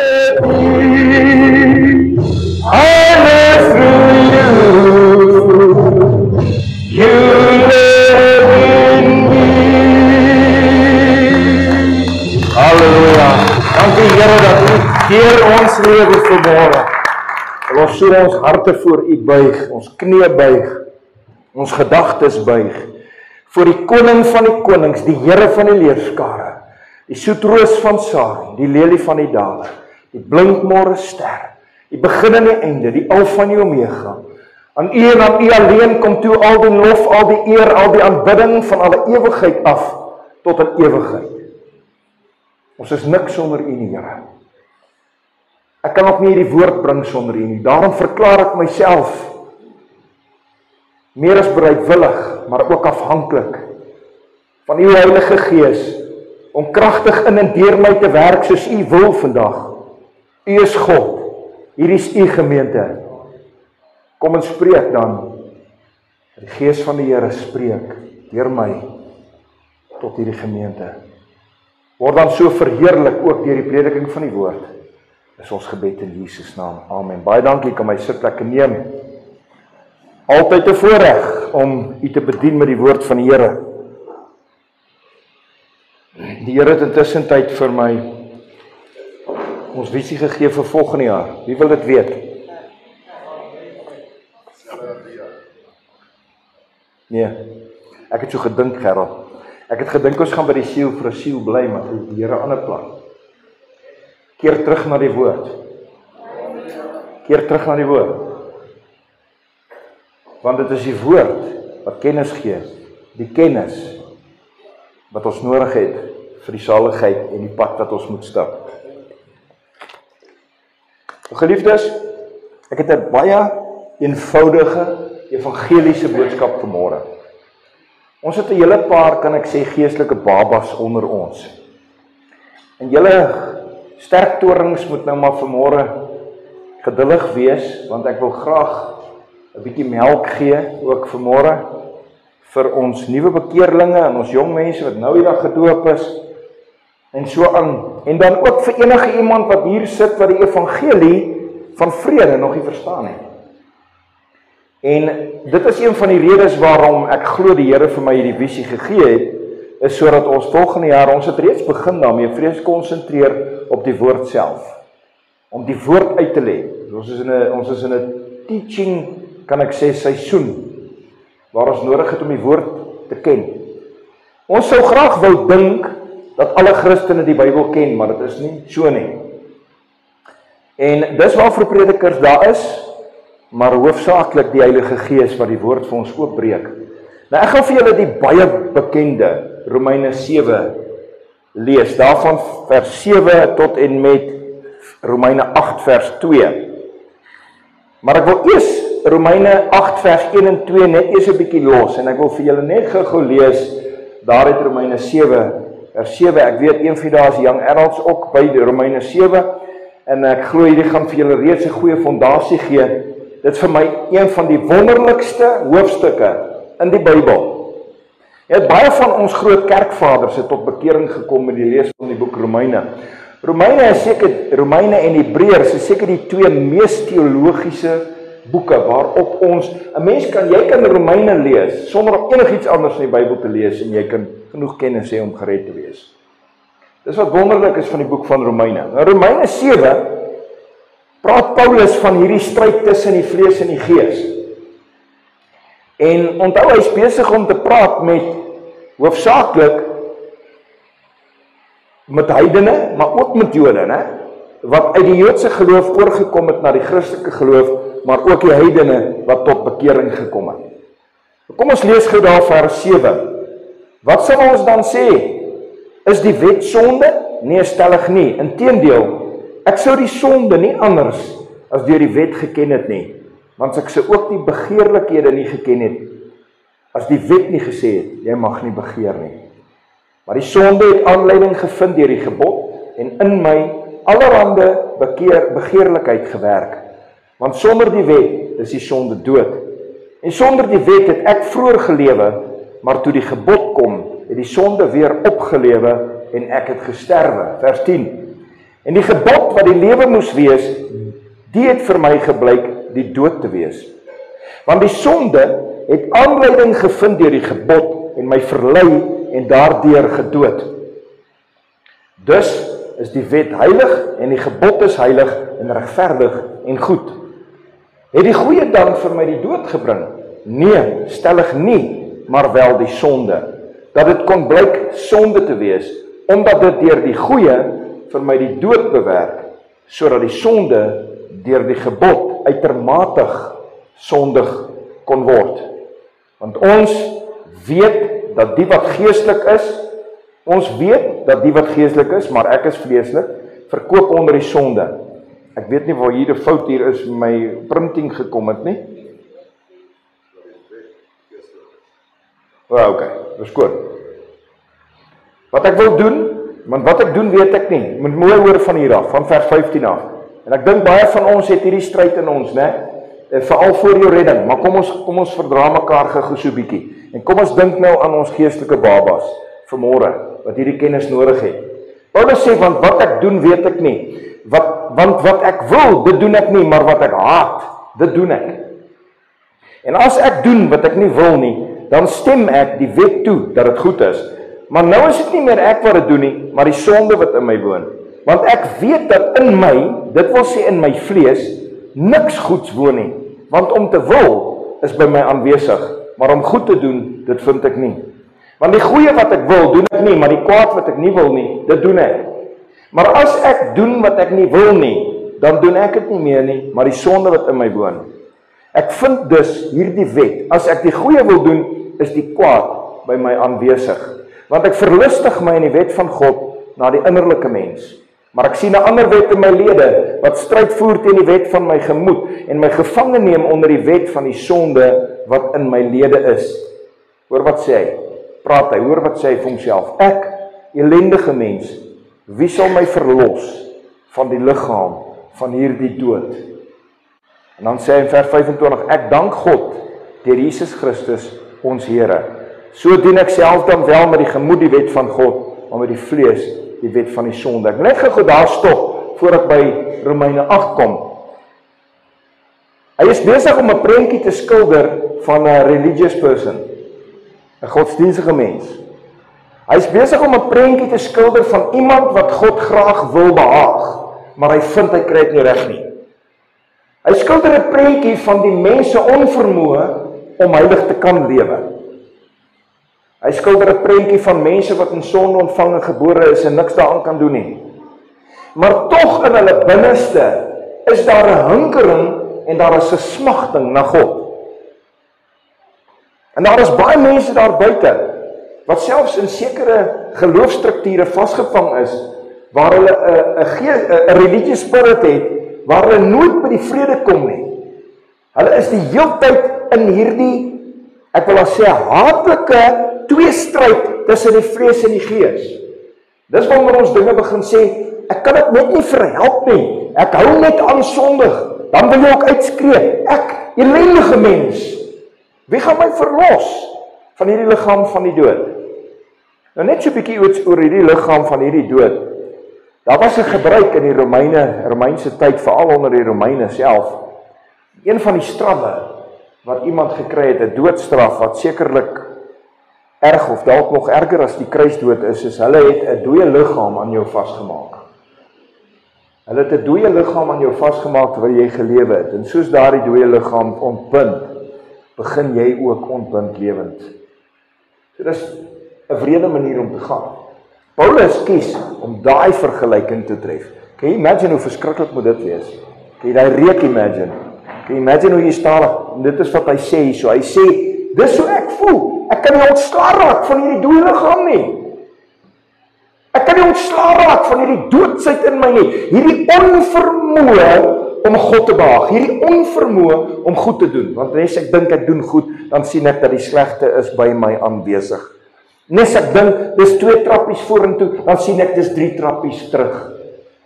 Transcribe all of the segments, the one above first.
with me. I live through you. You live in me. Halleluja. Dankie Here dat U deur ons lewe vanmôre. Ons so ons harte voor U buig, ons knie buig, ons gedagtes buig voor die koning van die konings, die Here van die leerskare, die soetroos van Saron, die lelie van die dale, die blinkmôre ster, die begin en die einde, die Alfa en die Omega. Aan U en aan U alleen kom toe al die lof, al die eer, al die aanbidding van alle ewigheid af tot in ewigheid. Ons is niks sonder U nie, Here. Ek kan ook nie die woord bring sonder U nie. Daarom verklaar ek myself meer as bereidwillig, maar ook afhanklik van U Heilige Gees om kragtig in en deur my te werk soos U wil vandag. U is God. Hier is U gemeente. Kom en spreek dan. Die Gees van die Here spreek deur my tot hierdie gemeente. Word dan so verheerlik ook deur die prediking van die woord. Is ons gebed in Jesus naam. Amen. Baie dankie, kan my sitplekke neem. Altyd 'n voorreg om U te bedien met die woord van die Here. Die Here het intussen tyd vir my ons visie gegee vir volgende jaar. Wie wil dit weet? Nee, ek het so gedink, Gerald. Ek het gedink ons gaan by die siel vir 'n siel bly, maar die Here 'n ander plan. Keer terug na die woord. Keer terug na die woord. Want dit is die woord wat kennis gee, die kennis wat ons nodig het vir die saligheid en die pad wat ons moet stap. Geliefdes, ek het 'n baie eenvoudige evangeliese boodskap vanmôre. Ons het 'n hele paar, kan ek sê, geestelike babas onder ons. En julle sterk torings moet nou maar vanmôre geduldig wees, want ek wil graag 'n bietjie melk gee, ook vanmôre, vir ons nuwe bekeerlinge en ons jong mense wat nou eendag gedoop is, en so aan. En dan ook vir enige iemand wat hier sit wat die evangelie van vrede nog nie verstaan het. En dit is een van die redes waarom ek glo die Here vir my hierdie visie gegee het, is sodat ons volgende jaar, ons het reeds begin daarmee, vrees konsentreer op die woord self. Om die woord uit te lê. Ons is in 'n teaching, kan ek sê, seisoen, waar ons nodig het om die woord te ken. Ons sou graag wou dink dat alle Christene die Bybel ken, maar dit is nie so nie. En dis waarvoor predikers daar is, maar hoofsaaklik die Heilige Gees wat die woord vir ons oopbreek. Nou ek gaan vir julle die baie bekende Romeine 7 lees, daarvan vers 7 tot en met Romeine 8 vers 2. Maar ek wil eers Romeine 8 vers 1 en 2 net eers 'n bietjie los, en ek wil vir julle net gou lees daar uit Romeine 7 vers 7. Ek weet een van daai is Young Adults ook by die Romeine 7, en ek glo hierdie gaan vir julle reeds 'n goeie fondasie gee. Dit is vir my een van die wonderlikste hoofstukke in die Bybel. Baie van ons groot kerkvaders het tot bekering gekom met die lees van die boek Romeine. Romeine en Hebreërs is seker die twee mees teologiese boeke waarop jy kan Romeine lees sonder om enigiets anders in die Bybel te lees, en jy kan genoeg kennis hê om gered te wees. Dis wat wonderlik is van die boek van Romeine. Nou Romeine 7 praat Paulus van hierdie stryd tussen die vlees en die gees. En onthou, hy is besig om te praat met hoofsaaklik met heidene, maar ook met Jode, né? Wat uit die Joodse geloof oorgekom het na die Christelike geloof, maar ook die heidene wat tot bekering gekom het. Kom ons lees gou daar vers 7. Wat sal ons dan sê? Is die wet sonde? Nee, stellig nie. Inteendeel, ek sou die sonde nie anders as deur die wet geken het nie, want ek sou ook die begeerlikhede nie geken het, as die wet nie gesê het, jy mag nie begeer nie. Maar die sonde het aanleiding gevind deur die gebod, en in my allerhande begeerlikheid gewerk, want sonder die wet is die sonde dood. En sonder die wet het ek vroeër gelewe, maar toe die gebod kom, het die sonde weer opgelewe, en ek het gesterwe. Vers 10. En die gebod wat die lewe moes wees, die het vir my geblyk die dood te wees. Want die sonde het aanleiding gevind deur die gebod en my verlei en daardeur gedood. Dus is die wet heilig en die gebod is heilig en regverdig en goed. Het die goeie dan vir my die dood gebring? Nee, stellig nie, maar wel die sonde. Dat dit kon blyk sonde te wees, omdat dit deur die goeie vir my die dood bewerk, sodat die sonde deur die gebod uitermatig sondig kon word. Want ons weet dat die wat geestelik is, maar ek is vleeslik, verkoop onder die sonde. Ek weet nie waar hier 'n fout hier is met my printing gekom het nie. Ok, dis goed. Wat ek wil doen, want wat ek doen weet ek nie, moet mooi hoor van hier af, van vers 15 af. En ek dink baie van ons het hierdie stryd in ons, né? Veral voor jou redding, maar kom ons verdra mekaar gou so bietjie. En kom ons dink nou aan ons geestelike babas vanmôre wat hierdie kennis nodig het. Paulus sê, want wat ek doen weet ek nie. Want wat ek wil, dit doen ek nie, maar wat ek haat, dit doen ek. En as ek doen wat ek nie wil nie, dan stem ek die wet toe dat dit goed is. Maar nou is dit nie meer ek wat dit doen nie, maar die sonde wat in my woon. Want ek weet dat in my, dit wil sê in my vlees, niks goeds woon nie. Want om te wil is by my aanwesig, maar om goed te doen, dit vind ek nie. Want die goeie wat ek wil, doen ek nie, maar die kwaad wat ek nie wil nie, dit doen ek. Maar as ek doen wat ek nie wil nie, dan doen ek dit nie meer nie, maar die sonde wat in my woon. Ek vind dus hierdie wet, as ek die goeie wil doen, is die kwaad by my aanwesig. Want ek verlustig my in die wet van God na die innerlike mens. Maar ek sien 'n ander wet in my lede, wat stryd voer teen die wet van my gemoed, en my gevange neem onder die wet van die sonde wat in my lede is. Hoor wat sê hy? Praat hy, hoor wat sê hy vir homself? Ek, elendige mens, wie sal my verlos van die liggaam van hierdie dood? En dan sê hy in vers 25, ek dank God deur Jesus Christus ons Here. So dien ek self dan wel met die gemoed die wet van God, maar met die vlees die wet van die sonde. Ek wil net gou daar stop voor ek by Romeine 8 kom. Hy is besig om 'n prentjie te skilder van 'n religious person, 'n godsdienstige mens. Hy is besig om 'n prentjie te skilder van iemand wat God graag wil behaag, maar hy vind hy kry dit nie reg nie. Hy skilder 'n prentjie van die mens se onvermoë om heilig te kan lewe. Hy skilder 'n prentjie van mense wat in sonde ontvang en gebore is en niks daaraan kan doen nie. Maar tog in hulle binneste is daar 'n hinkering en daar is 'n smagting na God. En daar is baie mense daar buite wat selfs in sekere geloofstrukture vasgevang is waar hulle 'n religious spirit het waar hulle nooit by die vrede kom nie. Hulle is die heeltyd in hierdie, ek wil al sê, haatlike tweestryd tussen die vlees en die gees. Dis wanneer ons dinge begin sê, ek kan dit net nie verhelp nie. Ek hou net aan sondig. Dan wil jy ook uitskree, ek, elendige mens, wie gaan my verlos van hierdie liggaam van die dood? Nou net so 'n bietjie oor hierdie liggaam van hierdie dood. Daar was 'n gebruik in die Romeinse tyd, veral onder die Romeine self. Een van die straffe wat iemand gekry het, 'n doodstraf wat sekerlik erg of dalk nog erger as die kruisdood is hulle het 'n dooie liggaam aan jou vasgemaak. Hulle het 'n dooie liggaam aan jou vasgemaak terwyl jy gelewe het. En soos daardie dooie liggaam ontbind, begin jy ook ontbind lewend. So dis 'n wrede manier om te gaan. Paulus kies om daai vergelyking te tref. Kan jy imagine hoe verskriklik moet dit wees? Kan jy daai reuk imagine? Kan jy imagine hoe jy staan? En dit is wat hy sê hierso. Hy sê, dis hoe ek voel. Ek kan nie ontslaa raak van hierdie dooie liggaam nie. Ek kan nie ontslaa raak van hierdie doodsheid in my nie. Hierdie onvermoë om God te behaag. Hierdie onvermoë om goed te doen. Want as ek dink ek doen goed, dan sien ek dat die slegte is by my aanwesig. Nes ek dink dis 2 trappies vorentoe, dan sien ek dis 3 trappies terug.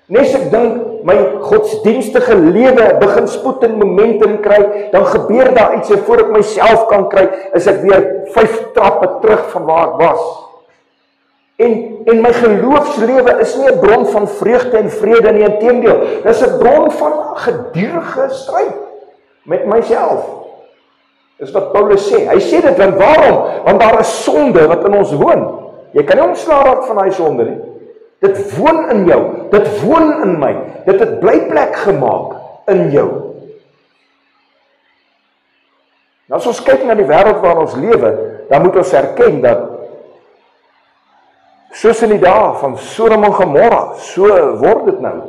Nes ek dink my godsdienstige lewe begin spoed en momentum kry, dan gebeur daar iets en voor ek myself kan kry, is ek weer 5 trappe terug van waar ek was. En my geloofslewe is nie 'n bron van vreugde en vrede nie, inteendeel. Dis 'n bron van gedurende stryd met myself. Dis wat Paulus sê. Hy sê dit, want waarom? Want daar is sonde wat in ons woon. Jy kan nie ontslae raak van daai sonde nie. Dit woon in jou, dit woon in my, dit het blyplek gemaak in jou. Nou as ons kyk na die wêreld waarin ons lewe, dan moet ons erken dat soos in die dae van Sodom en Gomorra, so word dit nou.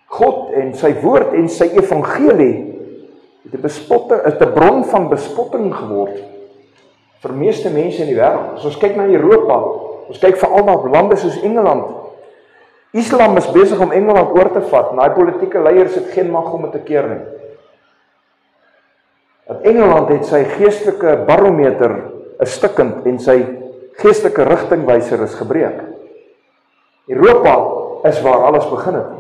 God en sy woord en sy evangelie het 'n bron van bespotting geword vir meeste mense in die wêreld. As ons kyk na Europa, ons kyk veral na lande soos Engeland. Islam is besig om Engeland oor te vat, en daai politieke leiers het geen mag om dit te keer nie. Dat Engeland het sy geestelike barometer is stikkend en sy geestelike rigtingwyser is gebreek. Europa is waar alles begin het.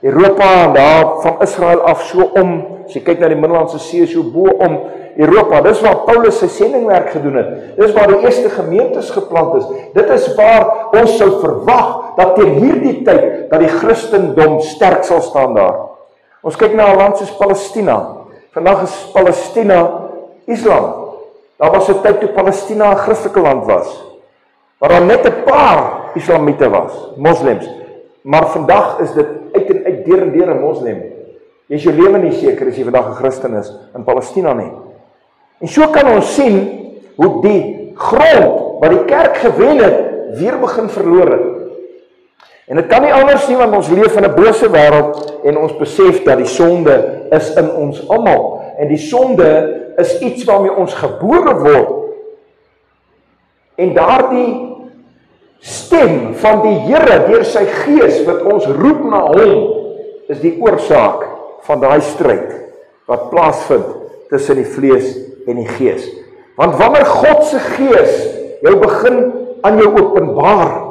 Europa, daar van Israel af so om, as jy kyk na die Middellandse See, so bo om Europa, dis waar Paulus sy sendingwerk gedoen het. Dis waar die eerste gemeentes geplant is. Dit is waar ons sou verwag dat teen hierdie tyd dat die Christendom sterk sal staan daar. Ons kyk na 'n land soos Palestina. Vandag is Palestina Islam. Daar was 'n tyd toe Palestina 'n Christelike land was, waar daar net 'n paar Islamiete was, moslems. Maar vandag is dit uit en uit deur en deur 'n moslem. Jy is jou lewe nie seker as jy vandag 'n Christen is in Palestina nie. En so kan ons sien hoe die grond wat die kerk gewen het, weer begin verloor het. En dit kan nie anders nie, want ons leef in 'n bose wêreld en ons besef dat die sonde is in ons almal. En die sonde is iets waarmee ons gebore word. En daardie stem van die Here deur sy gees wat ons roep na hom, is die oorsaak van daai stryd wat plaasvind tussen die vlees en die gees. Want wanneer God se gees jou begin aan jou openbaar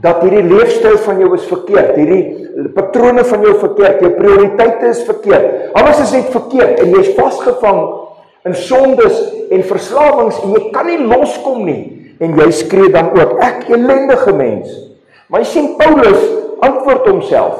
dat hierdie leefstyl van jou is verkeerd, hierdie patrone van jou verkeerd, jou prioriteite is verkeerd, alles is net verkeerd en jy is vasgevang in sondes en verslawings en jy kan nie loskom nie. En jy skree dan ook, ek ellendige mens. Maar jy sien Paulus antwoord homself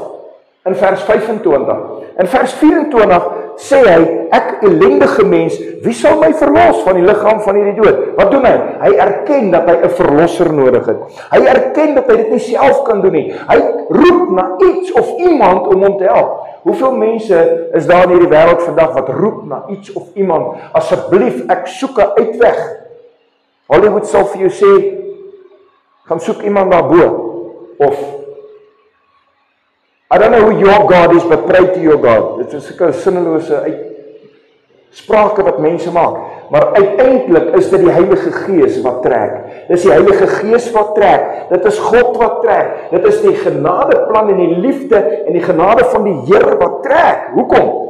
in vers 25. In vers 24 sê hy, ek ellendige mens, wie sal my verlos van die liggaam van hierdie dood? Wat doen hy? Hy erken dat hy 'n verlosser nodig het. Hy erken dat hy dit nie self kan doen nie. Hy roep na iets of iemand om hom te help. Hoeveel mense is daar in hierdie wêreld vandag wat roep na iets of iemand? Asseblief, ek soek 'n uitweg. Hollywood sal vir jou sê, gaan soek iemand daarbo, of I don't know who your God is, but pray to your God. Dit is sulke sinnelose sprake wat mense maak, maar uiteindelik is dit die Heilige Gees wat trek. Dis die Heilige Gees wat trek, dit is God wat trek, dit is die genadeplan en die liefde en die genade van die Here wat trek. Hoekom?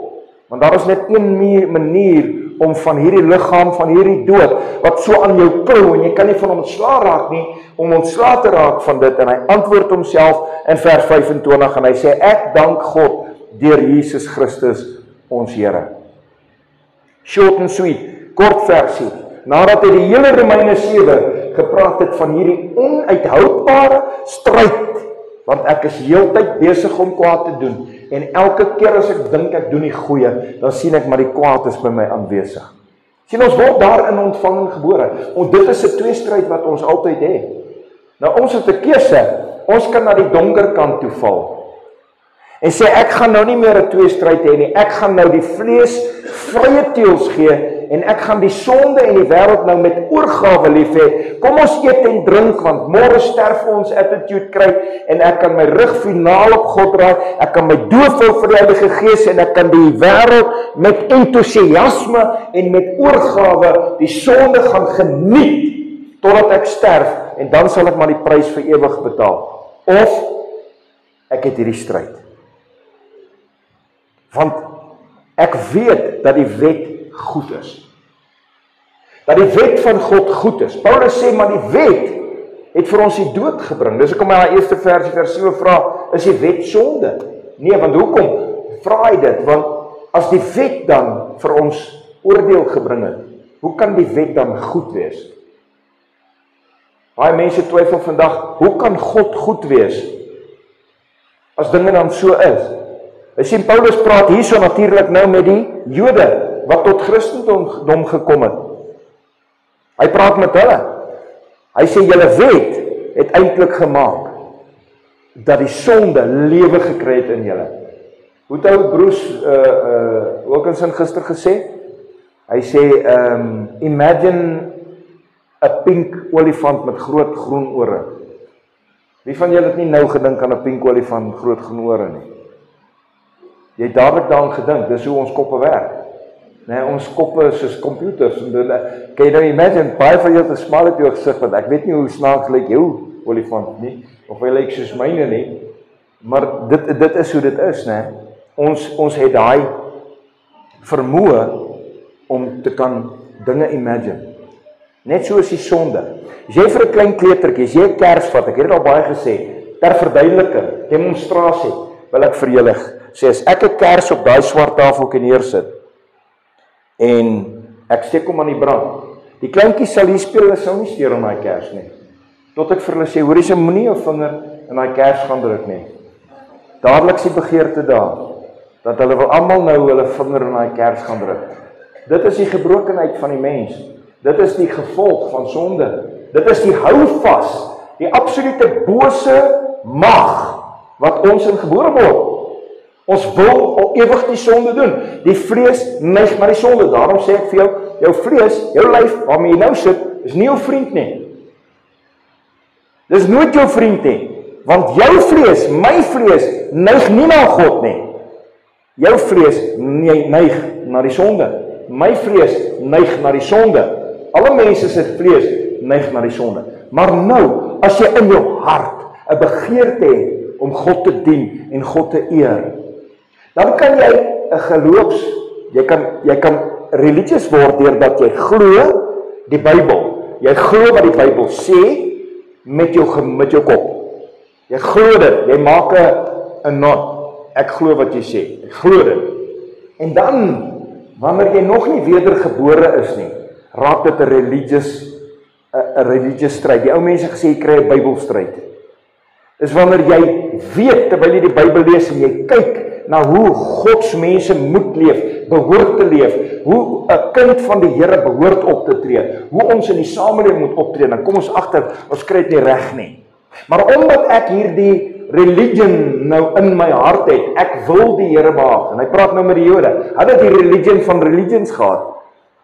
Want daar is net een manier om van hierdie liggaam, van hierdie dood, wat so aan jou klou, en jy kan nie van hom ontslae raak nie, om ontslae te raak van dit, en hy antwoord homself in vers 25, en hy sê, ek dank God deur Jesus Christus, ons Here. Short and sweet, kort versie, nadat hy die hele Romeine 7 gepraat het van hierdie onuithoudbare stryd, want ek is heeltyd besig om kwaad te doen, en elke keer as ek dink ek doen die goeie, dan sien ek maar die kwaad is by my aanwesig. Sien, ons word daarin ontvang en gebore, en dit is 'n tweestryd wat ons altyd het. Nou ons het 'n keuse, ons kan na die donker kant toe val, en sê ek gaan nou nie meer 'n tweestryd hê nie, ek gaan nou die vlees vrye teels gee, en ek gaan die sonde en die wêreld nou met oorgawe lief hê. Kom ons eet en drink, want môre sterf ons attitude kry, en ek kan my rug finaal op God draai, ek kan my doofhou vir die Heilige Gees, en ek kan die wêreld met entoesiasme en met oorgawe die sonde gaan geniet, totdat ek sterf, en dan sal ek maar die prys vir ewig betaal. Of, ek het hierdie stryd. Want ek weet dat die wet goed is. Dat die wet van God goed is. Paulus sê, maar die wet het vir ons die dood gebring. Dus ek kom na die eerste versie, vers 7 vra, is die wet sonde? Nee, want hoekom vra hy dit? Want as die wet dan vir ons oordeel gebring het, hoe kan die wet dan goed wees? Baie mense twyfel vandag, hoe kan God goed wees as dinge dan so is? Jy sien Paulus praat hierso natuurlik nou met die Jode wat tot Christendom gekom het. Hy praat met hulle. Hy sê julle wet het eintlik gemaak dat die sonde lewe gekry het in julle. Hoe het ou Bruce Wilkinson gister gesê? Hy sê imagine 'n pink olifant met groot groen ore. Wie van julle het nie nou gedink aan 'n pink olifant met groot groen ore nie? Jy het dadelik daaraan gedink, dis hoe ons koppe werk. Nee, ons koppe is soos computers. Kan jy nou imagine, baie van julle het 'n smaal op jou gesig, want ek weet nie hoe snaaks lyk jou olifant nie, of hy lyk soos myne nie, maar dit is hoe dit is, né? Ons het daai vermoë om te kan dinge imagine. Net soos die sonde. As jy vir 'n klein kleutertjie, as jy 'n kers vat, ek het dit al baie gesê, ter verduideliking, demonstrasie, wil ek vir julle sê, as ek 'n kers op daai swart tafeltjie neersit, en ek steek hom aan die brand, die kleintjies sal hier speel, hulle sal nie steur aan daai kers nie, tot ek vir hulle sê, hoor jy, moenie jou vinger in daai kers gaan druk nie. Dadelik is die begeerte daar, dat hulle wil almal nou hulle vinger in daai kers gaan druk. Dit is die gebrokenheid van die mens. Dit is die gevolg van sonde. Dit is die houvas, die absolute bose mag wat ons in gebore word. Ons wil al ewig die sonde doen. Die vlees neig na die sonde. Daarom sê ek vir jou, jou vlees, jou lyf waarmee jy nou sit, is nie jou vriend nie. Dis nooit jou vriend nie, want jou vlees, my vlees, neig nie na God nie. Jou vlees neig na die sonde. My vlees neig na die sonde. Alle mense se vlees neig na die sonde. Maar nou, as jy in jou hart 'n begeerte het om God te dien en God te eer, dan kan jy 'n jy kan religious word deurdat jy glo die Bybel. Jy glo wat die Bybel sê met jou kop. Jy glo dit, jy maak 'n nod. Ek glo wat jy sê. Ek glo dit. En dan, wanneer jy nog nie wedergebore is nie, raak dit 'n religious stryd. Die ou mense gesê jy kry 'n Bybelstryd. Dis wanneer jy weet terwyl jy die Bybel lees en jy kyk na hoe Gods mense moet leef, behoort te leef, hoe 'n kind van die Here behoort op te tree, hoe ons in die samelewing moet optree, dan kom ons agter, ons kry dit nie reg nie. Maar omdat ek hierdie religion nou in my hart het, ek wil die Here behaag, en hy praat nou met die Jode, hulle het die religion van religions gehad,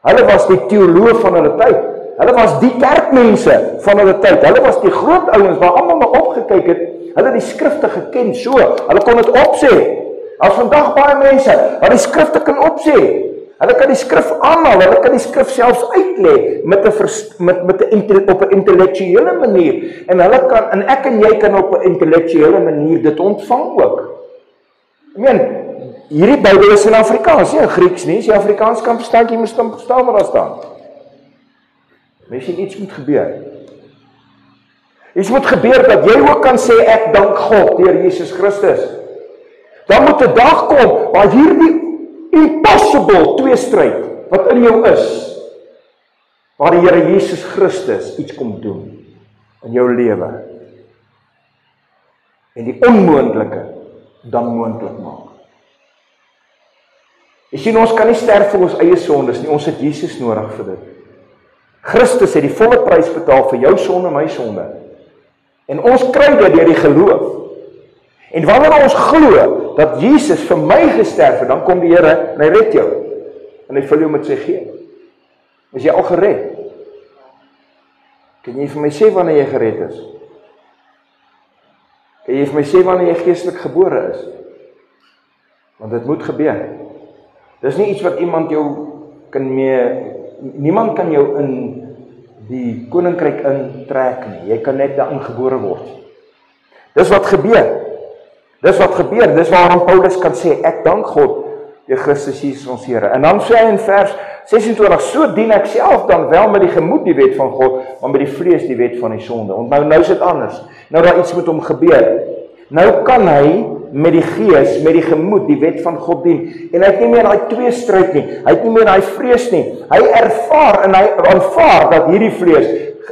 hulle was die teoloë van hulle tyd, hulle was die kerkmense van hulle tyd, hulle was die groot ouens waar almal maar opgekyk het, hulle die skrifte geken so, hulle kon dit opsê. As vandag baie mense wat die skrifte kan opsê, hulle kan die skrif aanhaal, hulle kan die skrif selfs uitlê op 'n intellektuele manier, en hulle kan, en ek en jy kan op 'n intellektuele manier dit ontvang ook. Ek meen, hierdie Bybel is in Afrikaans, nie in Grieks nie, as jy Afrikaans kan verstaan, jy moet dan verstaan wat daar staan. Mens sien iets moet gebeur. Iets moet gebeur dat jy ook kan sê, ek dank God deur Jesus Christus. Dan moet 'n dag kom waar hierdie impossible tweestryd wat in jou is, waar die Here Jesus Christus iets kom doen in jou lewe en die onmoontlike dan moontlik maak. Jy sien, ons kan nie sterf vir ons eie sondes nie, ons het Jesus nodig vir dit. Christus het die volle prys betaal vir jou sonde en my sonde. En ons kry dit deur die geloof. En wanneer ons glo dat Jesus vir my gesterf het, dan kom die Here en hy red jou. En hy vul jou met sy gees. Is jy al gered? Kan jy vir my sê wanneer jy gered is? Kan jy vir my sê wanneer jy geestelik gebore is? Want dit moet gebeur. Dis nie iets wat iemand jou kan niemand kan jou in die koninkryk intrek nie. Jy kan net daarin gebore word. Dis wat gebeur. Dis waarom Paulus kan sê, ek dank God deur Christus Jesus ons Here. En dan sê hy in vers 26, so dien ek self dan wel met die gemoed die wet van God, maar met die vlees die wet van die sonde. Want nou is dit anders. Nou daar iets met hom gebeur. Nou kan hy met die gees, met die gemoed die wet van God dien. En hy het nie meer daai tweestryd nie. Hy het nie meer daai vrees nie. Hy ervaar en hy aanvaar dat hierdie vlees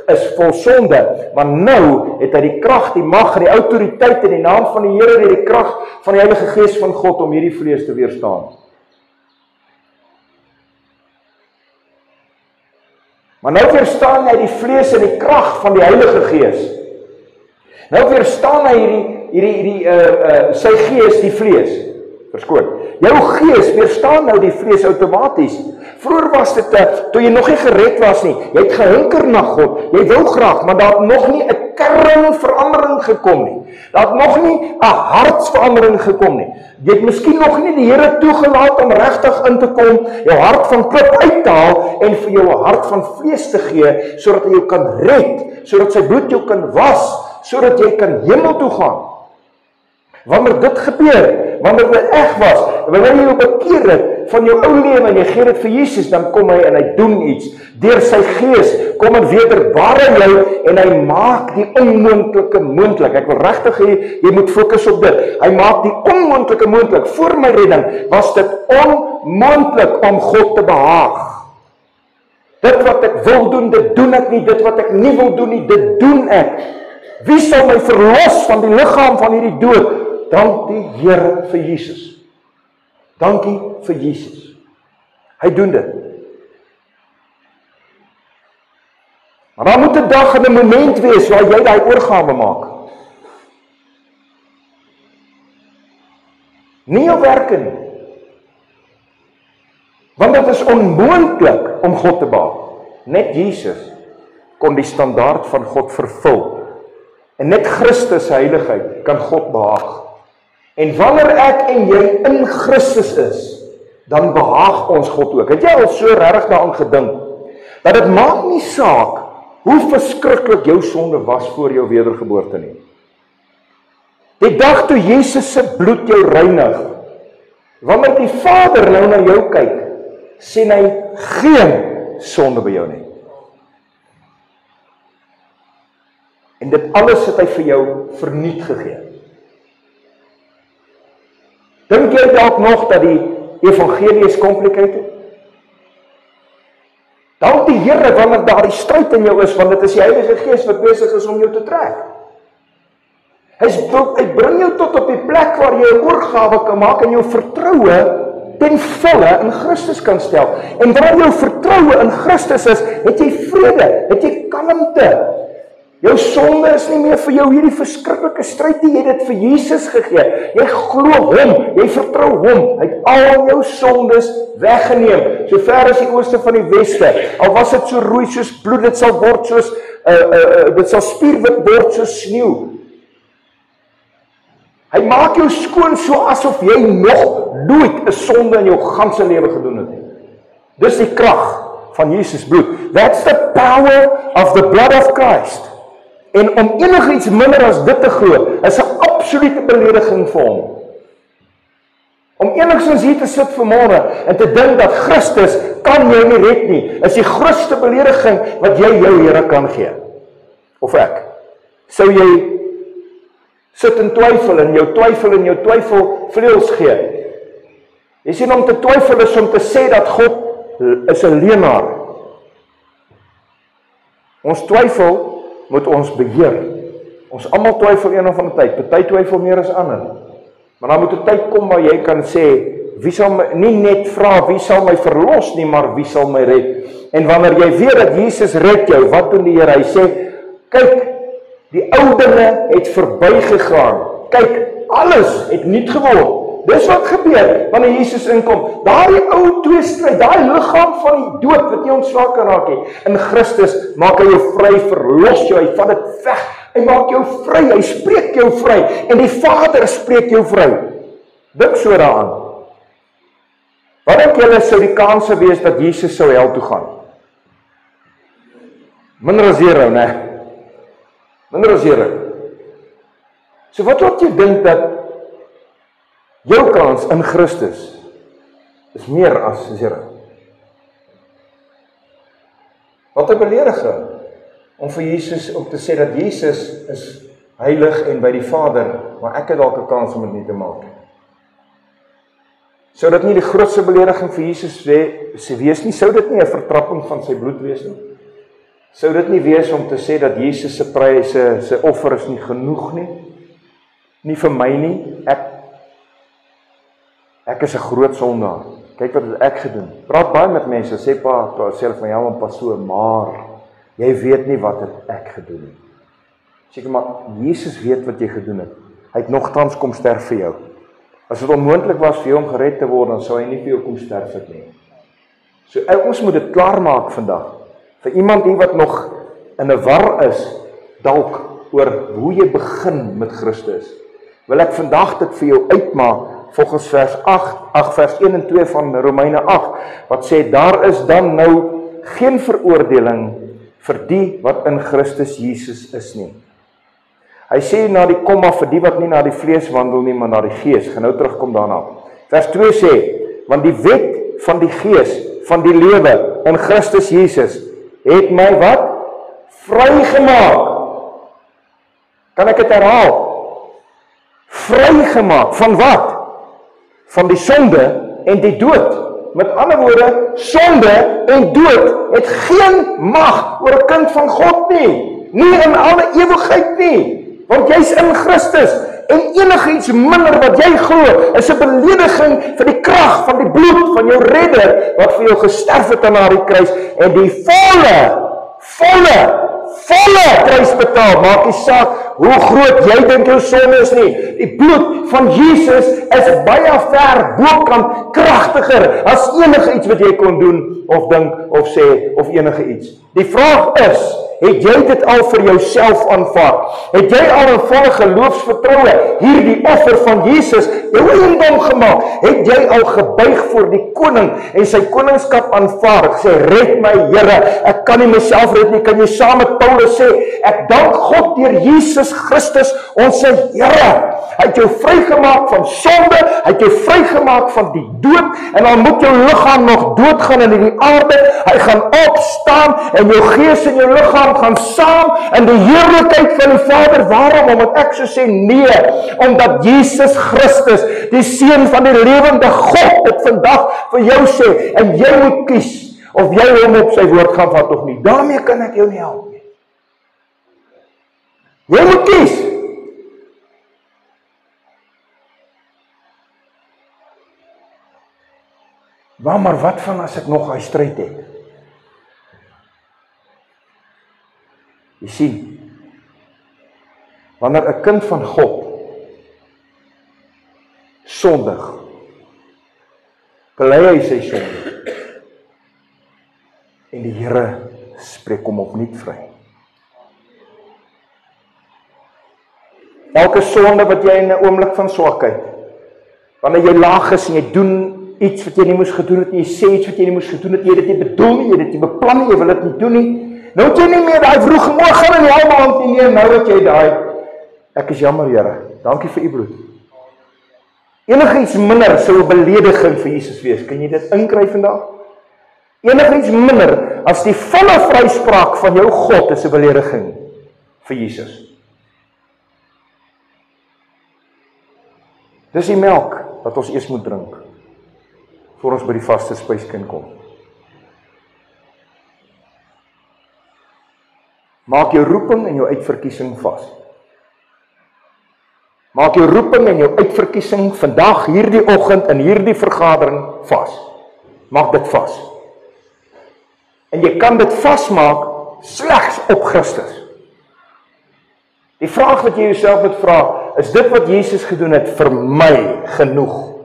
is vol sonde, maar nou het hy die krag, die mag en die autoriteit in die naam van die Here en die krag van die Heilige Gees van God om hierdie vlees te weerstaan. Maar nou weerstaan hy die vlees en die krag van die Heilige Gees. Nou weerstaan hy sy gees die vlees. Verskoon. Jou gees weerstaan nou die vlees outomaties. Vroeger was dit, toe jy nog nie gered was nie, jy het gehinker na God, jy wou graag, maar daar het nog nie 'n kernverandering gekom nie. Daar het nog nie 'n hartsverandering gekom nie. Jy het miskien nog nie die Here toegelaat om regtig in te kom, jou hart van klip uit te haal en vir jou 'n hart van vlees te gee, sodat hy jou kan red, sodat sy bloed jou kan was, sodat jy kan hemel toe gaan. Wanneer dit gebeur, wanneer dit reg was, wanneer jy jou bekeer het van jou ou lewe en jy gee dit vir Jesus, dan kom hy en hy doen iets. Deur sy gees kom en wederbaar jou en hy maak die onmoontlike moontlik. Ek wil regtig hê jy moet fokus op dit. Hy maak die onmoontlike moontlik. Voor my redding was dit onmoontlik om God te behaag. Dit wat ek wil doen, dit doen ek nie. Dit wat ek nie wil doen nie, dit doen ek. Wie sal my verlos van die liggaam van hierdie dood? Dank die Here vir Jesus. Dankie vir Jesus. Hy doen dit. Maar daar moet 'n dag en 'n moment wees waar jy daai oorgawe maak. Nie jou werke nie. Want dit is onmoontlik om God te behaag. Net Jesus kon die standaard van God vervul. En net Christus se heiligheid kan God behaag. En wanneer ek en jy in Christus is, dan behaag ons God ook. Het jy al so regtig daaraan gedink, dat dit maak nie saak hoe verskriklik jou sonde was voor jou wedergeboorte nie. Die dag toe Jesus se bloed jou reinig, wanneer die Vader nou na jou kyk, sien hy geen sonde by jou nie. En dit alles het hy vir jou verniet gegee. Dink jy dalk nog dat die evangelie is complicated? Dank die Here wanneer daar die stryd in jou is, want dit is die Heilige Gees wat besig is om jou te trek. Hy bring jou tot op die plek waar jy 'n oorgawe kan maak en jou vertroue ten volle in Christus kan stel. En wanneer jou vertroue in Christus is, het jy vrede, het jy kalmte. Jou sonde is nie meer vir jou hierdie verskriklike stryd nie, jy het dit vir Jesus gegee. Jy glo hom, jy vertrou hom. Hy het al jou sondes weggeneem, so ver as die ooste van die weste. Al was dit so rooi soos bloed, dit sal word soos dit sal spierwit word soos sneeu. Hy maak jou skoon so asof jy nog nooit 'n sonde in jou ganse lewe gedoen het nie. Dis die krag van Jesus bloed. That's the power of the blood of Christ. En om enigiets minder as dit te glo, is 'n absolute belediging vir hom. Om enigstens hier te sit vanmôre en te dink dat Christus kan jou nie red nie, is die grootste belediging wat jy jou Here kan gee. Of ek. Sou jy sit in twyfel en jou twyfel vleuels gee. Jy sien, om te twyfel is om te sê dat God is 'n leienaar. Ons twyfel moet ons beheer. Ons almal twyfel een of ander tyd. Party twyfel meer as ander. Maar dan moet 'n tyd kom waar jy kan sê, wie sal my, nie net vra wie sal my verlos nie, maar wie sal my red? En wanneer jy weet dat Jesus red jou, wat doen die Here? Hy sê, kyk, die ou dinge het verbygegaan. Kyk, alles het nuut geword. Dis wat gebeur wanneer Jesus inkom. Daai ou tweestryd, daai liggaam van die dood wat nie ontslae kan raak nie. In Christus maak hy jou vry, verlos jou, hy vat dit weg. Hy maak jou vry, hy spreek jou vry en die Vader spreek jou vry. Dink so daaraan. Wat dink julle sou die kanse wees dat Jesus sou hel toe gaan? Minder as 0, né? Minder as 0. So wat laat jy dink dat jou kans in Christus is meer as 0? Wat 'n belediging om vir Jesus om te sê dat Jesus is heilig en by die Vader, maar ek het dalk 'n kans om dit nie te maak. Sou dit nie die grootste belediging vir Jesus wees nie? Sou dit nie 'n vertrapping van sy bloed wees nie? Sou dit nie wees om te sê dat Jesus se pryse, sy offer is nie genoeg nie? Nie vir my nie. Ek is 'n groot sondaar. Kyk wat het ek gedoen. Praat baie met mense, sê self van jou en pastoor, maar jy weet nie wat het ek gedoen nie. Seker maar Jesus weet wat jy gedoen het. Hy het nogtans kom sterf vir jou. As dit onmoontlik was vir jou om gered te word, dan sou hy nie vir jou kom sterf het nie. So ons moet dit klaar maak vandag. Vir iemand hier wat nog in 'n war is, dalk oor hoe jy begin met Christus, wil ek vandag dit vir jou uitmaak volgens vers 1 en 2 van Romeine 8, wat sê, daar is dan nou geen veroordeling vir die wat in Christus Jesus is nie. Hy sê na die komma vir die wat nie na die vlees wandel nie, maar na die gees. Gaan nou terugkom daarna. Vers 2 sê, want die wet van die gees, van die lewe in Christus Jesus, het my wat? Vrygemaak. Kan ek dit herhaal? Vrygemaak. Van wat? Van die sonde en die dood. Met ander woorde, sonde en dood het geen mag oor 'n kind van God nie. Nie in alle ewigheid nie. Want jy's in Christus. En enigiets minder wat jy glo, is 'n belediging vir die krag van die bloed van jou redder, wat vir jou gesterf het aan die kruis, en die volle prys betaal. Maak nie saak hoe groot jy dink jou sonde is nie. Die bloed van Jesus is baie ver bokant kragtiger as enige iets wat jy kon doen, of dink, of sê, of enige iets. Die vraag is, het jy dit al vir jouself aanvaar? Het jy al in volle geloofsvertroue hierdie offer van Jesus jou eiendom gemaak? Het jy al gebuig voor die koning en sy koningskap aanvaar? Gesê, red my Here, ek kan nie myself red nie. Kan jy saam met Paulus sê, ek dank God deur Jesus Christus, ons Here. Hy het jou vrygemaak van sonde, hy het jou vrygemaak van die dood, en dan moet jou liggaam nog doodgaan in die aarde, hy gaan opstaan, en jou gees en jou liggaam gaan saam in die heerlikheid van die Vader. Waarom? Omdat ek so sê, nee, omdat Jesus Christus, die Seun van die lewende God, dit vandag vir jou sê, en jy moet kies, of jy hom op sy woord gaan vat of nie. Daarmee kan ek jou nie help nie. Jy moet kies. Maar wat van as ek nog 'n stryd het? Jy sien, wanneer 'n kind van God sondig, bely hy sy sonde, en die Here spreek hom opnuut vry. Elke sonde wat jy in 'n oomblik van swakheid, wanneer jy laag is en jy doen iets wat jy nie moes gedoen het nie, jy sê iets wat jy nie moes gedoen het, jy dit nie bedoel nie, jy dit nie beplan nie, jy wil dit nie doen nie, nou het jy nie meer daai vroeg môre in die helmaand nie, nee, nou het jy daai, ek is jammer Here, dankie vir u bloed. Enigiets minder sou 'n belediging vir Jesus wees, kan jy dit inkry vandag? Enigiets minder as die volle vryspraak van jou God is 'n belediging vir Jesus. Dis die melk wat ons eers moet drink, voor ons by die vaste spys kan kom. Maak jou roeping en jou uitverkiesing vas. Maak jou roeping en jou uitverkiesing vandag, hierdie oggend, in hierdie vergadering vas. Maak dit vas. En jy kan dit vasmaak slegs op Christus. Die vraag wat jy jouself moet vra, is dit wat Jesus gedoen het vir my genoeg?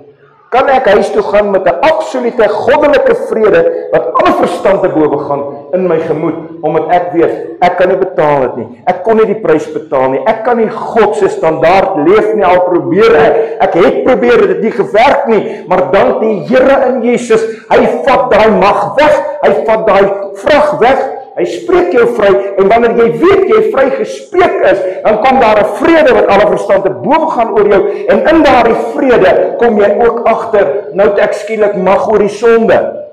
Kan ek huis toe gaan met 'n absolute goddelike vrede wat alle verstand te bowe gaan in my gemoed, omdat ek weet, ek kan nie betaal dit nie, ek kon nie die prys betaal nie, ek kan nie God se standaard leef nie, al probeer ek het probeer, dit het nie gewerk nie, maar dank die Here in Jesus, hy vat daai mag weg, hy vat daai vrag weg, hy spreek jou vry, en wanneer jy weet jy vry gespreek is, dan kom daar 'n vrede wat alle verstand te bowe gaan oor jou, en in daardie vrede kom jy ook agter, nou het ek skielik mag oor die sonde.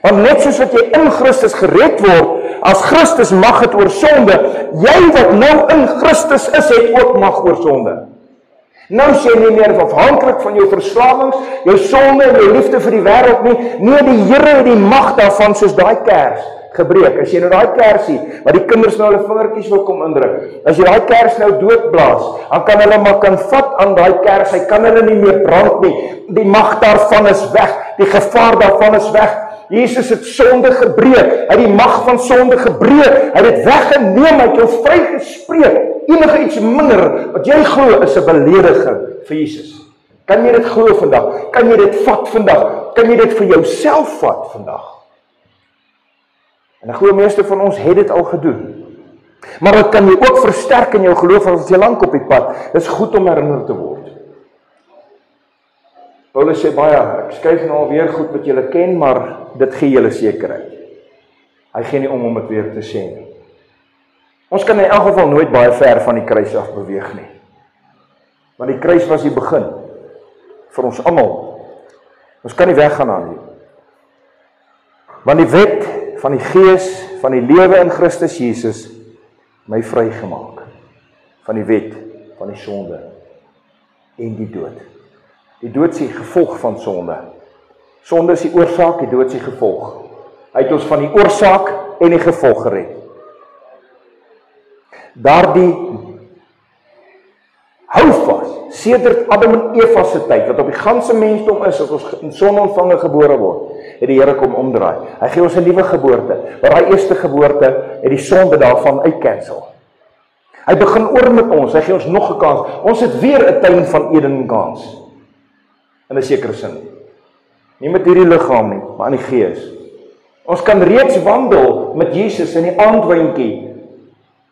Want net soos wat jy in Christus gered word, as Christus mag het oor sonde, jy wat nou in Christus is, het ook mag oor sonde. Nou sê jy nie meer afhanklik van jou verslawings, jou sonde en jou liefde vir die wêreld nie. Nee, die Here het die mag daarvan soos daai kers gebreek. As jy nou daai kersie, wat die kinders nou hulle vingertjies wil kom indruk, as jy daai kers nou doodblaas, dan kan hulle maar kan vat aan daai kers, hy kan hulle nie meer brand nie. Die mag daarvan is weg, die gevaar daarvan is weg. Jesus het sonde gebreek, hy het die mag van sonde gebreek, hy het dit weggeneem, hy het jou vrygespreek. Enige iets minder wat jy glo is 'n belediging vir Jesus. Kan jy dit glo vandag? Kan jy dit vat vandag? Kan jy dit vir jouself vat vandag? En ek glo meeste van ons het dit al gedoen. Maar dit kan jy ook versterk in jou geloof as jy lank op die pad. Dit is goed om herinner te word. Paulus sê baie, ek skryf nou alweer goed wat julle ken, maar dit gee julle sekerheid. Hy gee nie om dit weer te sê nie. Ons kan in elk geval nooit baie ver van die kruis af beweeg nie. Want die kruis was die begin vir ons almal. Ons kan nie weggaan aan nie. Want die wet van die Gees van die lewe in Christus Jesus my vrygemaak van die wet van die sonde en die dood. Die dood is die gevolg van sonde. Sonde is die oorsaak, die dood is die gevolg. Hy het ons van die oorsaak en die gevolg gered. Daardie hou vas, sedert Adam en Eva se tyd, wat op die ganse mensdom is, as ons in sonontvange gebore word, het die Here kom omdraai. Hy gee ons 'n nuwe geboorte, maar daai eerste geboorte het die sonde daarvan uitcancel. Hy begin oor met ons, hy gee ons nog 'n kans. Ons het weer 'n tuin van Eden kans. In 'n sekere sin. Nie met hierdie liggaam nie, maar in die gees. Ons kan reeds wandel met Jesus in die aandwyntjie.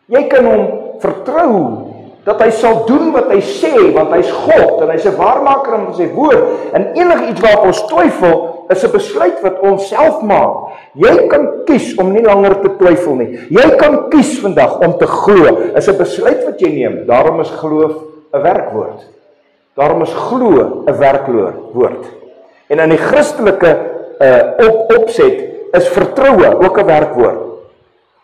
Jy kan hom vertrou dat hy sal doen wat hy sê, want hy's God en hy's 'n waarmaker van sy woord. En enigiets waarop ons twyfel, is 'n besluit wat ons self maak. Jy kan kies om nie langer te twyfel nie. Jy kan kies vandag om te glo. Is 'n besluit wat jy neem. Daarom is geloof 'n werkwoord. Daarom is glo 'n werkwoord. En in die Christelike opset is vertroue ook 'n werkwoord.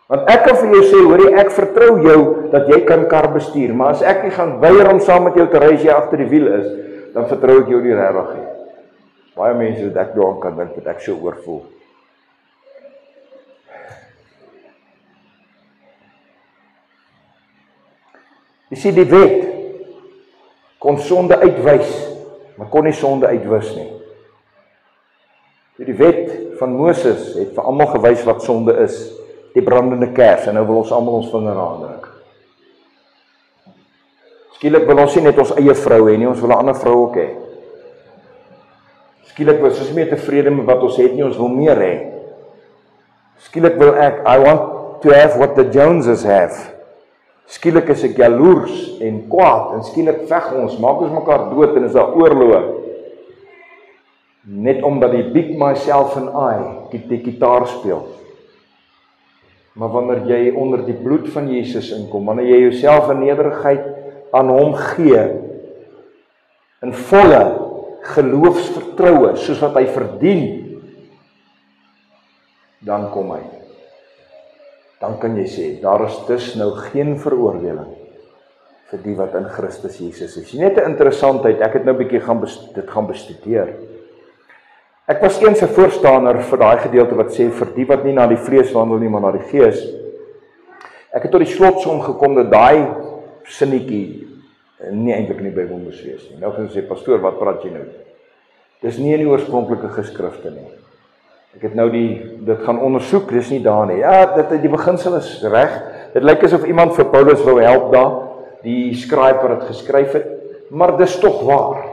Want ek kan vir jou sê, hoorie, ek vertrou jou dat jy kan kar bestuur, maar as ek nie gaan weier om saam met jou te ry as jy agter die wiel is, dan vertrou ek jou nie regtig nie. Baie mense wat ek daaraan kan dink dat ek so oorvoel. Jy sien, die wet kon sonde uitwys, maar kon nie sonde uitwis nie. Die wet van Moses het vir almal gewys wat sonde is, die brandende kers, en nou wil ons almal ons vinger aandruk. Skielik wil ons nie net ons eie vrou hê nie, ons wil 'n ander vrou ook hê. Skielik wil ons nie meer tevrede met wat ons het nie, ons wil meer hê. Skielik wil ek, I want to have what the Joneses have. Skielik is ek jaloers en kwaad, en skielik veg ons, maak ons mekaar dood, en is daar oorlog. Net omdat die Big Myself and I die gitaar speel. Maar wanneer jy onder die bloed van Jesus inkom, wanneer jy jouself in nederigheid aan hom gee, in volle geloofsvertroue, soos wat hy verdien, dan kom hy. Dan kan jy sê, daar is dus nou geen veroordeling vir die wat in Christus Jesus is. Net 'n interessantheid, ek het nou 'n bietjie dit gaan bestudeer. Ek was eens 'n voorstander vir daai gedeelte wat sê, vir die wat nie na die vlees wandel nie, maar na die gees. Ek het tot die slotsom gekom dat daai sinnetjie nie eintlik in die Bybel moes wees nie. Nou gaan sê, pastoor, wat praat jy nou? Dis nie in die oorspronklike geskrifte nie. Ek het nou dit gaan ondersoek, dis nie daar nie. Ja, die beginsel is reg. Dit lyk asof iemand vir Paulus wou help daar, die skrywer het geskryf het, maar dis tog waar.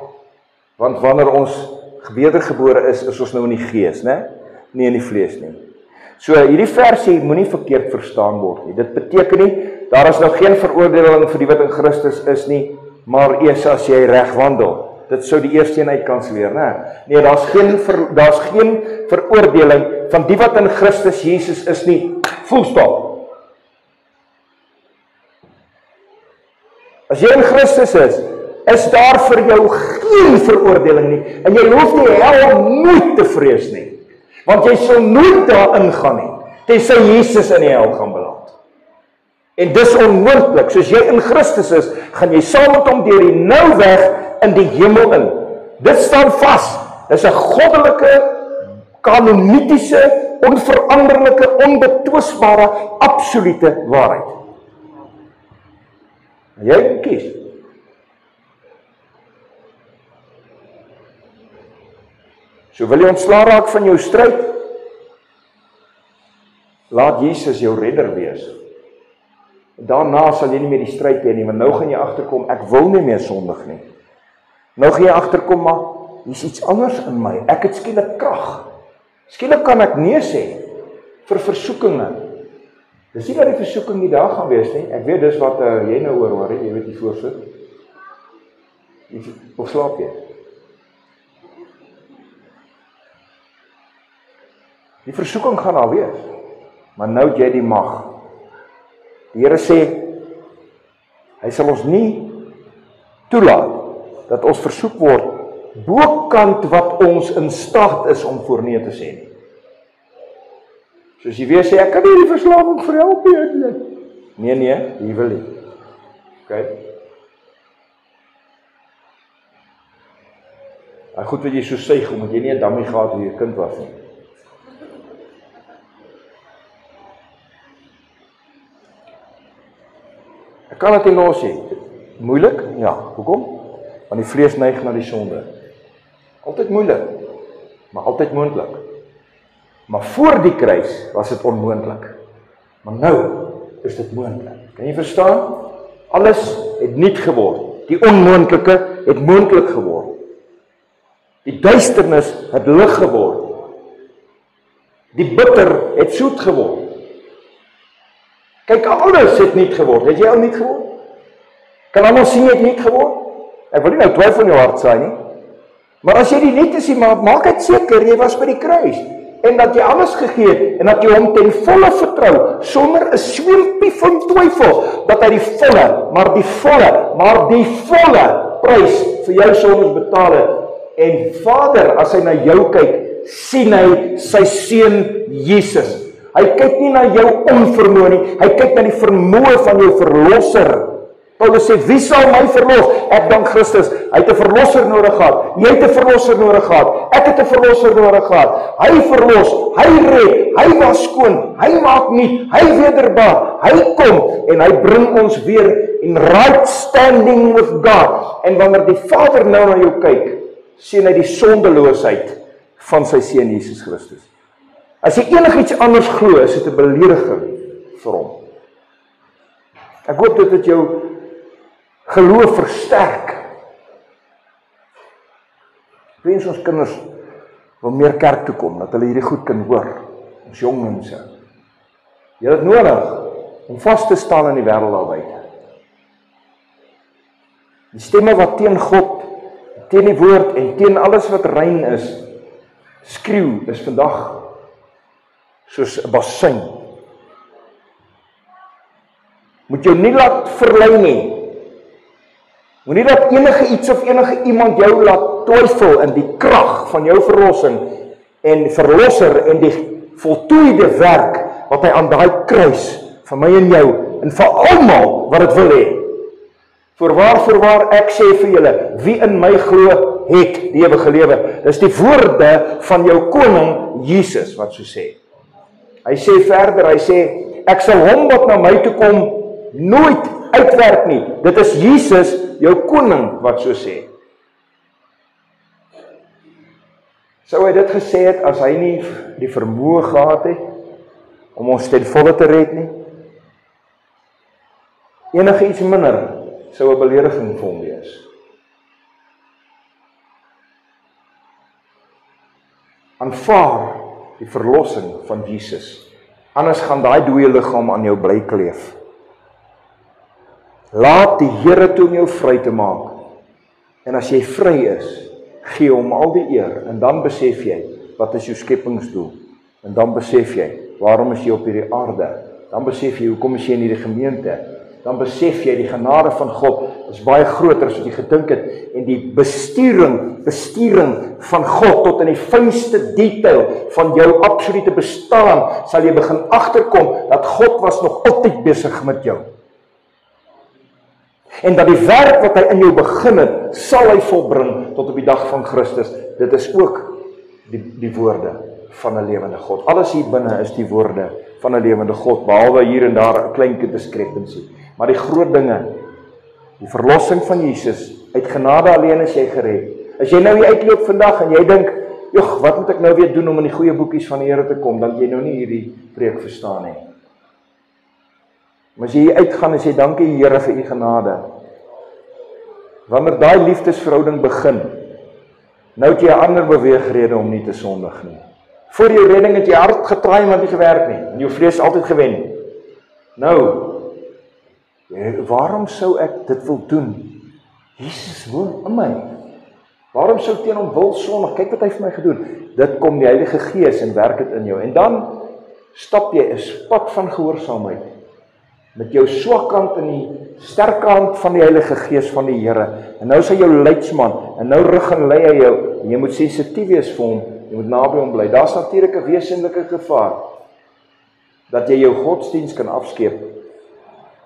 Want wanneer ons wedergebore is ons nou in die gees, né? Nie in die vlees nie. So hierdie versie moenie verkeerd verstaan word nie. Dit beteken nie, daar is nou geen veroordeling vir die wat in Christus is nie, maar eers as jy reg wandel. Dit sou die eerste een uitkanselleer, né? Nee, daar's geen veroordeling van die wat in Christus Jesus is nie. Full stop. As jy in Christus is daar vir jou geen veroordeling nie, en jy hoef nie hel nooit te vrees nie, want jy sal nooit daarin gaan nie, tensy Jesus in die hel gaan beland. En dis onmoontlik. Soos jy in Christus is, gaan jy saam met hom deur die nou weg in die hemel in. Dit staan vas. Dis 'n goddelike, kanonitiese, onveranderlike, onbetwisbare, absolute waarheid. En jy moet kies. So wil jy ontslaa raak van jou stryd? Laat Jesus jou redder wees. Daarna sal jy nie meer die stryd hê nie, want nou gaan jy agterkom, ek wil nie meer sondig nie. Nou gaan jy agterkom, maar hier's iets anders in my. Ek het skielik krag. Skielik kan ek nee sê vir versoekinge. Dis nie dat die versoeking nie daar gaan wees nie. Ek weet dis wat jy nou hoor, jy weet die voorsit. Of slaap jy? Die versoeking gaan daar wees. Maar nou het jy die mag. Die Here sê, hy sal ons nie toelaat dat ons versoek word bokant wat ons in staat is om voor nee te sê nie. Soos jy weer sê, ek kan nie die verslawing verhelp nie. Nee, jy wil nie. Okay. Goed wat jy so suig, omdat jy nie 'n dammie gehad hoe jy kind was nie. Ek kan dit nie los nie. Moeilik? Ja, hoekom? Want die vlees neig na die sonde. Altyd moeilik, maar altyd moontlik. Maar voor die kruis was dit onmoontlik. Maar nou is dit moontlik. Kan jy verstaan? Alles het nuut geword. Die onmoontlike het moontlik geword. Die duisternis het lig geword. Die bitter het soet geword. Kyk, alles het nuut geword. Het jy al nuut geword? Kan almal sien jy het nuut geword? Ek wil nie nou twyfel in jou hart saai nie. Maar as jy die nuut sien, maak dit seker jy was by die kruis en dat jy alles gegee het en dat jy hom ten volle vertrou sonder 'n sweempie van twyfel dat hy die volle prys vir jou sondes betaal het. En Vader, as hy na jou kyk, sien hy sy seun Jesus. Hy kyk nie na jou onvermoë nie, hy kyk na die vermoë van jou verlosser. Paulus sê, wie sal my verlos? Ek dank Christus, hy het 'n verlosser nodig gehad, jy het 'n verlosser nodig gehad, ek het 'n verlosser nodig gehad. Hy verlos, hy red, hy was skoon, hy maak nuut, hy wederbaar, hy kom en hy bring ons weer in right standing with God. En wanneer die Vader nou na jou kyk, sien hy die sondeloosheid van sy seun Jesus Christus. As jy enigiets anders glo, is dit 'n belediging vir hom. Ek hoop dit het jou geloof versterk. Ek wens ons kinders wil meer kerk toe kom, dat hulle hierdie goed kan hoor. Ons jong mense. Jy het nodig om vas te staan in die wêreld daar buite. Die stemme wat teen God, teen die woord en teen alles wat rein is, skreeu is vandag soos 'n bassein. Moet jou nie laat verlei nie. Moenie dat enige iets of enige iemand jou laat twyfel in die krag van jou verlossing en verlosser en die voltooide werk wat hy aan daai kruis vir my en jou en vir almal wat dit wil hê. Voorwaar ek sê vir julle, wie in my glo het die ewige lewe. Dis die woorde van jou koning Jesus wat so sê. Hy sê verder, hy sê, ek sal hom wat na my toe kom nooit uitwerk nie. Dit is Jesus, jou koning, wat so sê. Sou hy dit gesê het, as hy nie die vermoë gehad het, om ons ten volle te red nie? Enige iets minder, sou 'n belediging vir hom wees. Aanvaar die verlossing van Jesus. Anders gaan daai dooie liggaam aan jou bly kleef. Laat die Here toe om jou vry te maak. En as jy vry is, gee hom al die eer. En dan besef jy, wat is jou skepingsdoel? En dan besef jy, waarom is jy op hierdie aarde? Dan besef jy, hoekom is jy in hierdie gemeente? dan besef jy die genade van God is baie groter as wat jy gedink het, en die besturing van God tot in die fynste detail van jou absolute bestaan, sal jy begin agterkom dat God was nog altyd besig met jou. En dat die werk wat hy in jou begin het, sal hy volbring tot op die dag van Christus. Dit is ook die woorde van 'n lewende God. Alles hier binne is die woorde van 'n lewende God, behalwe hier en daar 'n klein diskrepansie. Maar die groot dinge, die verlossing van Jesus, uit genade alleen is jy gered. As jy nou hier uitloop vandag en jy dink, "Jogg, wat moet ek nou weer doen om in die goeie boekies van die Here te kom?" Dan jy nou nie hierdie preek verstaan nie. Maar as jy hier uitgaan en sê, "Dankie Here vir u genade." Wanneer daai liefdesverhouding begin, nou het jy 'n ander beweegrede om nie te sondig nie. Voor jou redding het jy hard getraai maar nie gewerk nie, en jou vlees altyd gewen. Nou, waarom sou ek dit wil doen? Jesus woon in my. Waarom sou teen hom wil sondig? Kyk wat hy vir my gedoen. Dit kom die Heilige Gees en werk dit in jou. En dan stap jy 'n pad van gehoorsaamheid met jou swak kant en die sterk kant van die Heilige Gees van die Here. En nou is hy jou leidsman, en nou rig en lei hy jou, en jy moet sensitief wees vir hom, jy moet naby hom bly. Daar's natuurlik 'n wesenlike gevaar, dat jy jou godsdiens kan afskeep.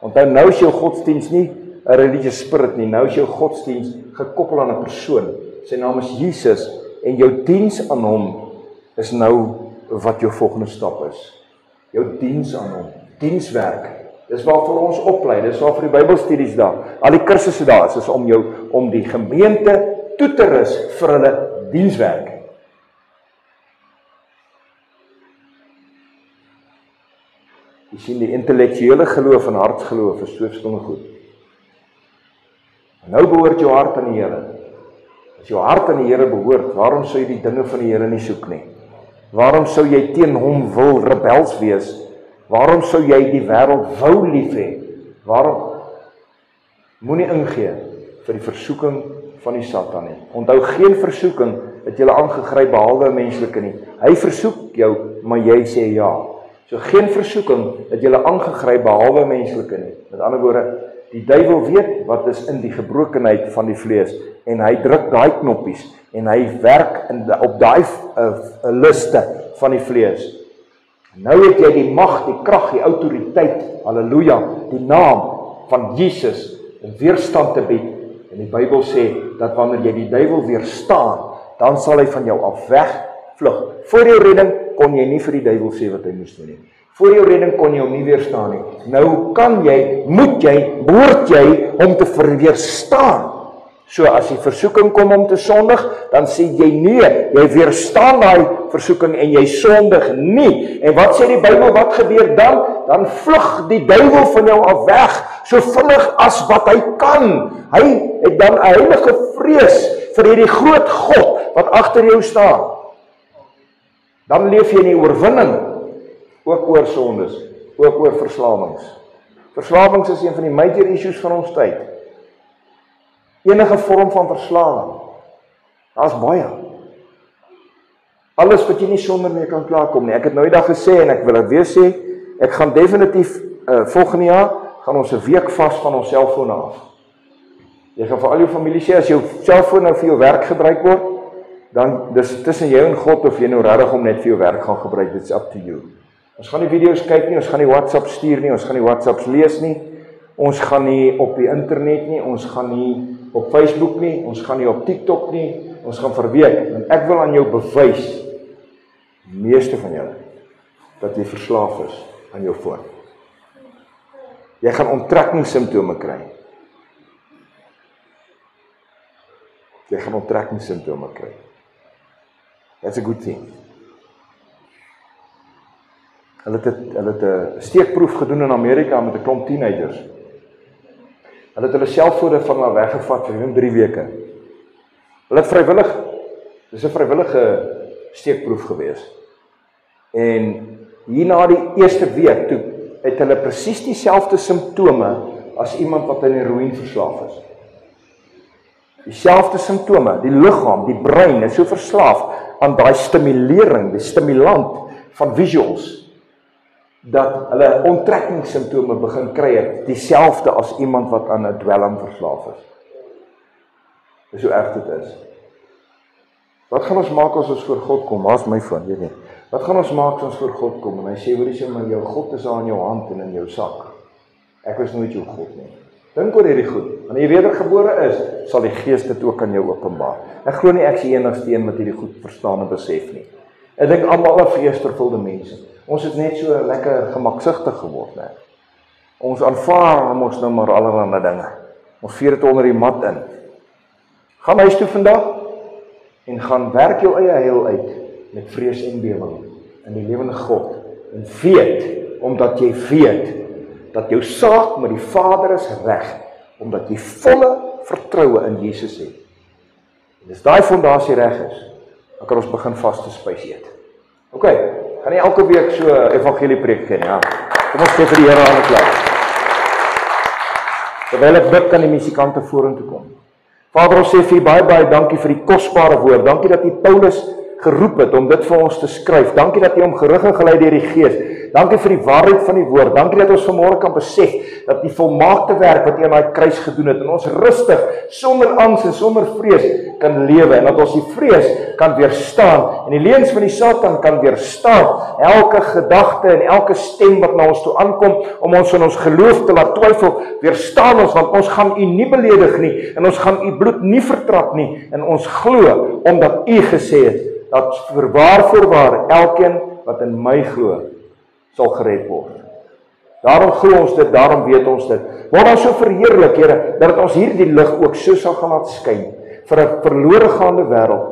Onthou, nou is jou godsdiens nie 'n religious spirit nie, nou is jou godsdiens gekoppel aan 'n persoon. Sy naam is Jesus, en jou diens aan hom is nou wat jou volgende stap is. Jou diens aan hom, dienswerk. Dis waarvoor ons oplei, dis waarvoor die Bybelstudies daar, al die kursusse daar is om die gemeente toe te rus vir hulle dienswerk. Jy sien, die intellektuele geloof en hartsgeloof is so verskillende goed. En nou behoort jou hart aan die Here. As jou hart aan die Here behoort, waarom sou jy die dinge van die Here nie soek nie? Waarom sou jy teen hom wil rebels wees? Waarom sou jy die wêreld wou lief hê? Waarom? Moenie ingee vir die versoeking van die Satan nie. Onthou, geen versoeking het jy aangegryp behalwe 'n menslike nie. Hy versoek jou, maar jy sê ja. So geen versoeking het jy aangegryp behalwe 'n menslike nie. Met ander woorde, die duiwel weet wat is in die gebrokenheid van die vlees, en hy druk daai knoppies en hy werk op daai liste van die vlees. Nou het jy die mag, die krag, die autoriteit, halleluja, die naam van Jesus om weerstand te bied. En die Bybel sê dat wanneer jy die duiwel weerstaan, dan sal hy van jou af wegvlug. Voor jou redding kon jy nie vir die duiwel sê wat hy moes doen nie. Voor jou redding kon jy hom nie weerstaan nie. Nou kan jy, moet jy, behoort jy om te weerstaan. So as die versoeking kom om te sondig, dan sê jy nee, jy weerstaan daai versoeking en jy sondig nie. En wat sê die Bybel, wat gebeur dan? Dan vlug die duiwel van jou af weg, so vinnig as wat hy kan. Hy het dan 'n heilige vrees vir hierdie groot God wat agter jou staan. Dan leef jy in die oorwinning, ook oor sondes, ook oor verslawings. Verslawings is een van die major issues van ons tyd. Enige vorm van verslawing, daar's baie. Alles wat jy nie sonder mee kan klaarkom nie. Ek het nou die dag gesê, en ek wil dit weer sê, ek gaan definitief, volgende jaar, gaan ons 'n week vas van ons selfone af. Jy gaan vir al jou familie sê, as jou selfoon nou vir jou werk gebruik word, dan dis tussen jou en God of jy nou regtig om net vir jou werk gaan gebruik, it's up to you. Ons gaan nie video's kyk nie, ons gaan nie WhatsApp stuur nie, ons gaan nie WhatsApps lees nie, ons gaan nie op die internet nie, ons gaan nie op Facebook nie, ons gaan nie op TikTok nie, ons gaan verweek, en ek wil aan jou bewys, die meeste van julle, dat jy verslaaf is aan jou foon. Jy gaan onttrekkingssimptome kry. Jy gaan onttrekkingssimptome kry. That's a good thing. Hulle het 'n steekproef gedoen in Amerika met 'n klomp teenagers. Hulle het hulle selfone van hulle weggevat vir 3 weke. Hulle het vrywillig, dis 'n vrywillige steekproef gewees. En hierna die eerste week toe het hulle presies dieselfde simptome as iemand wat aan heroïne verslaaf is. Dieselfde simptome, die liggaam, die brein is so verslaaf aan daai stimulering, die stimulant van visuals. dat hulle onttrekkingssimptome begin kry het, dieselfde as iemand wat aan 'n dwelm verslaaf is. Dis hoe erg dit is. Wat gaan ons maak as ons voor God kom? Waar's my foon? Weet nie. Wat gaan ons maak as ons voor God kom en hy sê, hoorie sê maar jou God is daar in jou hand en in jou sak. Ek was nooit jou God nie. Dink oor hierdie goed. Wanneer jy wedergebore is, sal die Gees dit ook aan jou openbaar. Ek glo nie ek is die enigste een wat hierdie goed verstaan en besef nie. Ek dink almal is vreesvervulde mense. Ons het net so lekker gemaksigtig geword, né? Ons aanvaar ons nou maar allerlei dinge. Ons veer dit onder die mat in. Gaan huis toe vandag en gaan werk jou eie heil uit met vrees en bewe in die lewende God. En weet, omdat jy weet dat jou saak met die Vader is reg, omdat jy volle vertroue in Jesus het. En as daai fondasie reg is, dan kan ons begin vaste spys eet. OK, gaan nie elke week so evangelie preek gee nie, ja. Kom ons gee vir die Here aan die klaar. Terwyl ek bid, kan die musikante vorentoe kom. Vader, ons sê vir U baie dankie vir die kosbare woord. Dankie dat U Paulus geroep het om dit vir ons te skryf. Dankie dat U hom gerig en gelei deur die Gees. Dankie vir die waarheid van die woord. Dankie dat ons vanmôre kan besef dat die volmaakte werk wat U aan daai kruis gedoen het en ons rustig, sonder angs en sonder vrees kan lewe en dat ons die vrees kan weerstaan en die leuns van die Satan kan weerstaan. Elke gedagte en elke stem wat na ons toe aankom om ons in ons geloof te laat twyfel, weerstaan ons, want ons gaan U nie beledig nie en ons gaan U bloed nie vertrap nie en ons glo omdat U gesê het dat voorwaar elkeen wat in my glo sal gered word. Daarom glo ons dit, daarom weet ons dit. Word dan so verheerlik, Here, dat ons hierdie lig ook so sal gaan laat skyn vir 'n verlore gaande wêreld.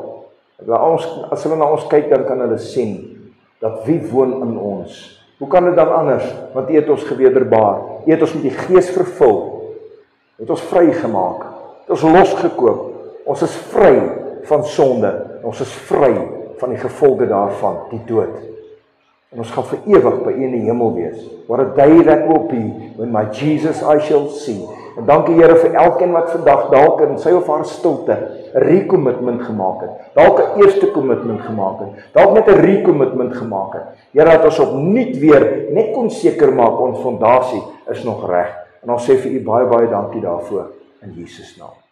As hulle na ons kyk, dan kan hulle sien dat wie woon in ons. Hoe kan dit dan anders? Want U het ons gewederbaar. U het ons met die Gees vervul. U het ons vrygemaak. U het ons losgekoop. Ons is vry van sonde. Ons is vry van die gevolge daarvan, die dood. En ons gaan vir ewig by U in die hemel wees. What a day that will be, when my Jesus I shall see. En dankie Here vir elkeen wat vandag dalk in sy of haar stilte 'n recommitment gemaak het. Dalk 'n eerste commitment gemaak het. Dalk net 'n recommitment gemaak het. Here, dat ons opnuut weer net kon seker maak ons fondasie is nog reg. En ons sê vir U baie dankie daarvoor in Jesus naam.